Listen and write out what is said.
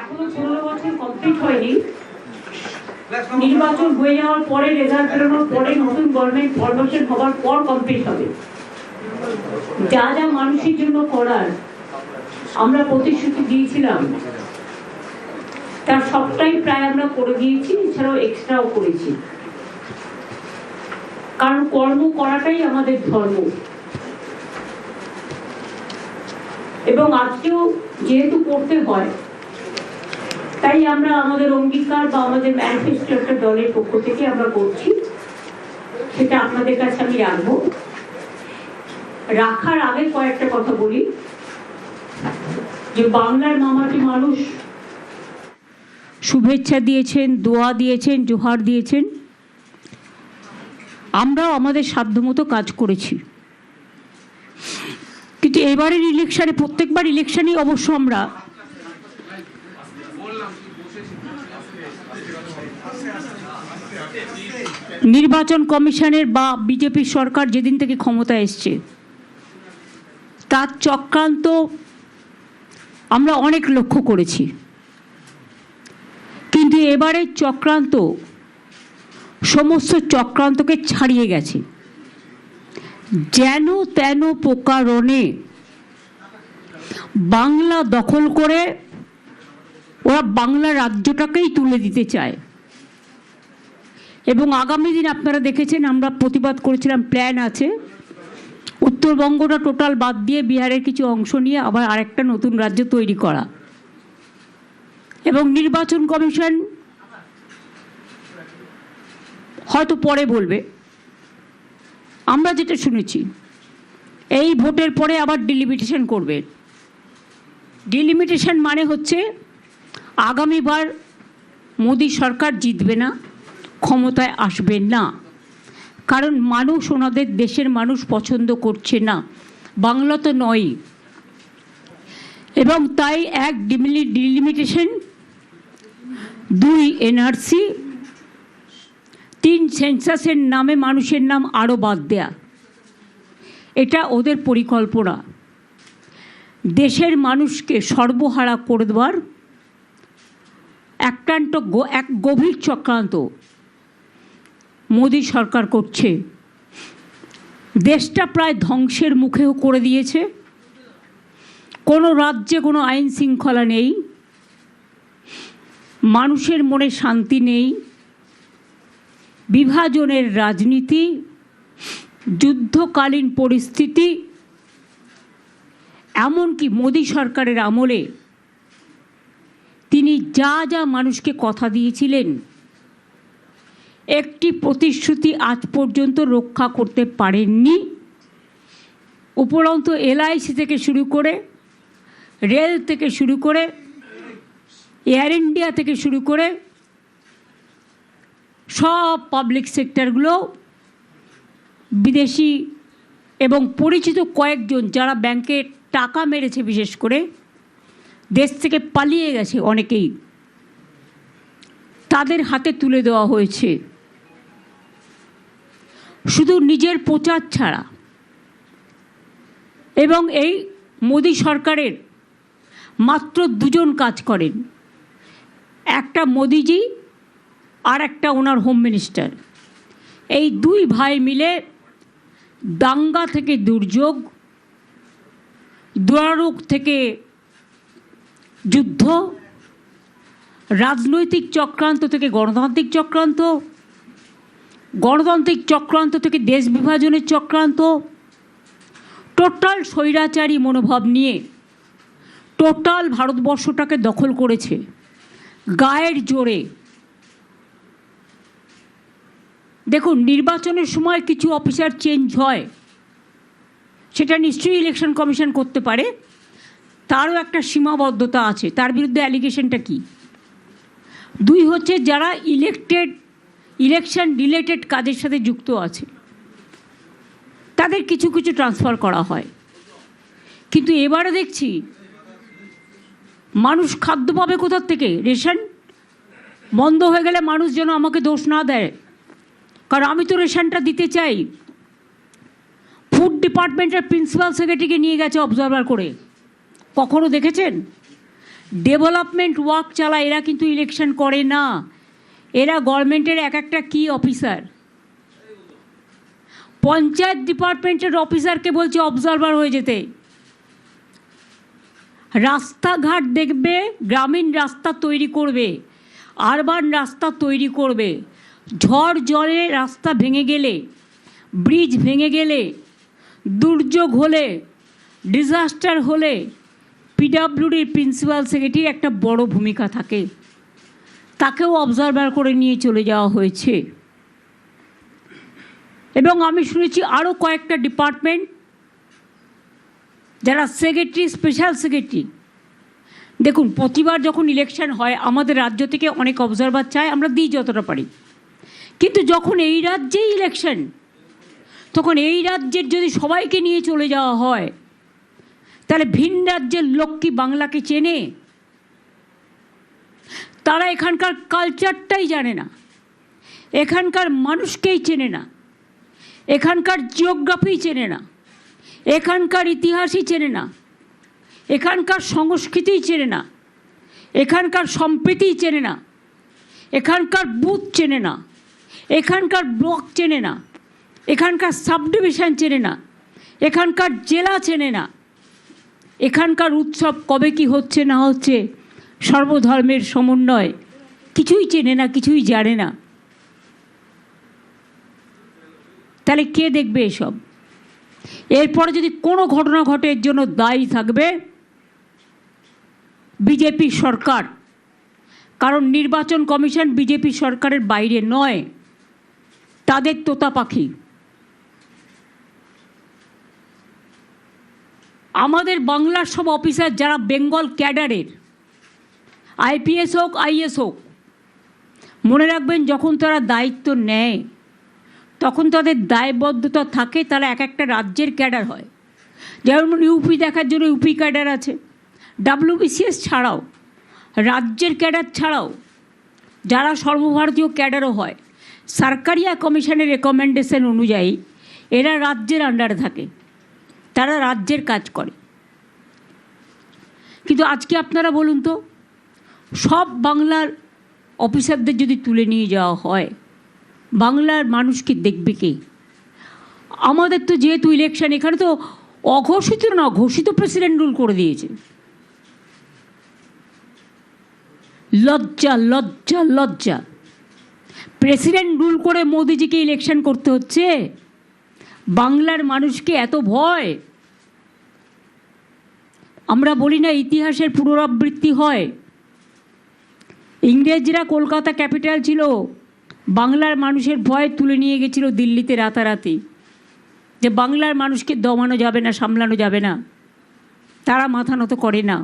এখনো 15 বছর কমপ্লিট হয়নি। নির্বাচন হয়ে যাওয়ার পরে, রেজাল্ট বেরোনোর পরে, নতুন গভর্নমেন্ট ফরমেশন হওয়ার পর কমপ্লিট হবে। যা যা মানুষের জন্য করার আমরা প্রতিশ্রুতি দিয়েছিলাম তার সবটাই প্রায় আমরা করে দিয়েছি, এছাড়াও এক্সট্রাও করেছি। কারণ কর্ম করাটাই আমাদের ধর্ম। এবং আজকেও যেহেতু করতে হয়, তাই আমরা আমাদের অঙ্গীকার বা আমাদের ম্যানিফেস্টো একটা দলের পক্ষ থেকে আমরা করছি, সেটা আপনাদের কাছে আমি রাখবো। রাখার আগে কয়েকটা কথা বলি যে বাংলার মামাটি মানুষ শুভেচ্ছা দিয়েছেন, দোয়া দিয়েছেন, জোহার দিয়েছেন। আমরাও আমাদের সাধ্যমতো কাজ করেছি, কিন্তু এবারের ইলেকশনে, প্রত্যেকবার ইলেকশনেই অবশ্য আমরা নির্বাচন কমিশনের বা বিজেপি সরকার যেদিন থেকে ক্ষমতা এসছে তার চক্রান্ত আমরা অনেক লক্ষ্য করেছি। কিন্তু এবারের চক্রান্ত সমস্ত চক্রান্তকে ছাড়িয়ে গেছে। যেন তেন প্রকারণে বাংলা দখল করে ওরা বাংলা রাজ্যটাকেই তুলে দিতে চায়। এবং আগামী দিন আপনারা দেখেছেন, আমরা প্রতিবাদ করেছিলাম, প্ল্যান আছে উত্তরবঙ্গটা টোটাল বাদ দিয়ে বিহারের কিছু অংশ নিয়ে আবার আরেকটা নতুন রাজ্য তৈরি করা। এবং নির্বাচন কমিশন হয়তো পরে বলবে, আমরা যেটা শুনেছি এই ভোটের পরে আবার ডিলিমিটেশন করবে। ডিলিমিটেশন মানে হচ্ছে আগামীবার মোদি সরকার জিতবে না, ক্ষমতায় আসবেন না, কারণ মানুষ, ওনাদের দেশের মানুষ পছন্দ করছে না, বাংলা তো নয়। এবং তাই এক ডিলিমিটেশন, 2 এনআরসি, 3 সেন্সাসের নামে মানুষের নাম আরও বাদ দেয়া, এটা ওদের পরিকল্পনা। দেশের মানুষকে সর্বহারা করে দেওয়ার এক গভীর চক্রান্ত মোদি সরকার করছে। দেশটা প্রায় ধ্বংসের মুখেও করে দিয়েছে। কোনো রাজ্যে কোনো আইন শৃঙ্খলা নেই, মানুষের মনে শান্তি নেই, বিভাজনের রাজনীতি, যুদ্ধকালীন পরিস্থিতি। এমনকি মোদি সরকারের আমলে তিনি যা যা মানুষকে কথা দিয়েছিলেন, একটি প্রতিশ্রুতি আজ পর্যন্ত রক্ষা করতে পারেননি। উপরন্তু এলআইসি থেকে শুরু করে, রেল থেকে শুরু করে, এয়ার ইন্ডিয়া থেকে শুরু করে সব পাবলিক সেক্টরগুলো বিদেশি এবং পরিচিত কয়েকজন যারা ব্যাংকে টাকা মেরেছে, বিশেষ করে দেশ থেকে পালিয়ে গেছে অনেকেই, তাদের হাতে তুলে দেওয়া হয়েছে। শুধু নিজের প্রচার ছাড়া। এবং এই মোদি সরকারের মাত্র 2 জন কাজ করেন, একটা মোদিজি আর একটা ওনার হোম মিনিস্টার। এই 2 ভাই মিলে দাঙ্গা থেকে দুর্যোগ, দুরারোগ থেকে যুদ্ধ, রাজনৈতিক চক্রান্ত থেকে গণতান্ত্রিক চক্রান্ত, গণতান্ত্রিক চক্রান্ত থেকে দেশ বিভাজনের চক্রান্ত, টোটাল স্বৈরাচারী মনোভাব নিয়ে টোটাল ভারতবর্ষটাকে দখল করেছে গায়ের জোরে। দেখুন, নির্বাচনের সময় কিছু অফিসার চেঞ্জ হয়, সেটা নিশ্চয়ই ইলেকশন কমিশন করতে পারে, তারও একটা সীমাবদ্ধতা আছে। তার বিরুদ্ধে অ্যালিগেশনটা কি? 2 হচ্ছে যারা ইলেকশন রিলেটেড কাজের সাথে যুক্ত আছে, তাদের কিছু কিছু ট্রান্সফার করা হয়। কিন্তু এবারে দেখছি মানুষ খাদ্য পাবে কোথার থেকে? রেশন বন্ধ হয়ে গেলে মানুষ যেন আমাকে দোষ না দেয়, কারণ আমি তো রেশনটা দিতে চাই। ফুড ডিপার্টমেন্টের প্রিন্সিপাল সেক্রেটারিকে নিয়ে গেছে অবজারভার করে, কখনো দেখেছেন? ডেভেলপমেন্ট ওয়ার্ক চালায়, এরা কিন্তু ইলেকশন করে না। এরা গভর্নমেন্টের এক একটা কি অফিসার। পঞ্চায়েত ডিপার্টমেন্টের অফিসারকে বলছে অবজারভার হয়ে যেতে। রাস্তাঘাট দেখবে, গ্রামীণ রাস্তা তৈরি করবে, আরবান রাস্তা তৈরি করবে। ঝড় জলে রাস্তা ভেঙে গেলে, ব্রিজ ভেঙে গেলে, দুর্যোগ হলে, ডিজাস্টার হলে পিডাব্লিউডির প্রিন্সিপাল সেক্রেটারি একটা বড় ভূমিকা থাকে, তাকেও অবজারভার করে নিয়ে চলে যাওয়া হয়েছে। এবং আমি শুনেছি আরও কয়েকটা ডিপার্টমেন্ট যারা সেক্রেটারি, স্পেশাল সেক্রেটারি, দেখুন প্রতিবার যখন ইলেকশন হয় আমাদের রাজ্য থেকে অনেক অবজারভার চায়, আমরা দিই যতটা পারি, কিন্তু যখন এই রাজ্যেই ইলেকশন, তখন এই রাজ্যের যদি সবাইকে নিয়ে চলে যাওয়া হয়, তাহলে ভিন রাজ্যের লোক কি বাংলাকে চেনে? তারা এখানকার কালচারটাই জানে না, এখানকার মানুষকেই চেনে না, এখানকার জিওগ্রাফি চেনে না, এখানকার ইতিহাসই চেনে না, এখানকার সংস্কৃতিই চেনে না, এখানকার সম্প্রীতিই চেনে না, এখানকার বুথ চেনে না, এখানকার ব্লক চেনে না, এখানকার সাব ডিভিশন চেনে না, এখানকার জেলা চেনে না, এখানকার উৎসব কবে কি হচ্ছে না হচ্ছে, সর্বধর্মের সমন্বয়, কিছুই চেনে না, কিছুই জানে না। তাহলে কে দেখবে এসব? এরপরে যদি কোনো ঘটনা ঘটে এর জন্য দায়ী থাকবে বিজেপি সরকার, কারণ নির্বাচন কমিশন বিজেপি সরকারের বাইরে নয়, তাদের তোতা পাখি। আমাদের বাংলার সব অফিসার যারা বেঙ্গল ক্যাডারের, আইপিএস হোক আইএস হোক, মনে রাখবেন যখন তারা দায়িত্ব নেয় তখন তাদের দায়বদ্ধতা থাকে, তারা এক একটা রাজ্যের ক্যাডার হয়। যেমন ইউপি দেখার জন্য ইউপি ক্যাডার আছে, ডাব্লিউবিসিএস ছাড়াও, রাজ্যের ক্যাডার ছাড়াও যারা সর্বভারতীয় ক্যাডারও হয়, সরকারিয়া কমিশনের রেকমেন্ডেশন অনুযায়ী এরা রাজ্যের আন্ডারে থাকে, তারা রাজ্যের কাজ করে। কিন্তু আজকে আপনারা বলুন তো, সব বাংলার অফিসারদের যদি তুলে নিয়ে যাওয়া হয়, বাংলার মানুষকে দেখবে কে? আমাদের তো যেহেতু ইলেকশন, এখানে তো অঘোষিত না, ঘোষিত প্রেসিডেন্ট রুল করে দিয়েছে। লজ্জা লজ্জা লজ্জা! প্রেসিডেন্ট রুল করে মোদিজিকে ইলেকশন করতে হচ্ছে। বাংলার মানুষকে এত ভয়! আমরা বলি না ইতিহাসের পুনরাবৃত্তি হয়। ইংরেজরা কলকাতা ক্যাপিটাল ছিল, বাংলার মানুষের ভয় তুলে নিয়ে গেছিল দিল্লিতে রাতারাতি, যে বাংলার মানুষকে দমানো যাবে না, সামলানো যাবে না। তারা মাথা নত করে না।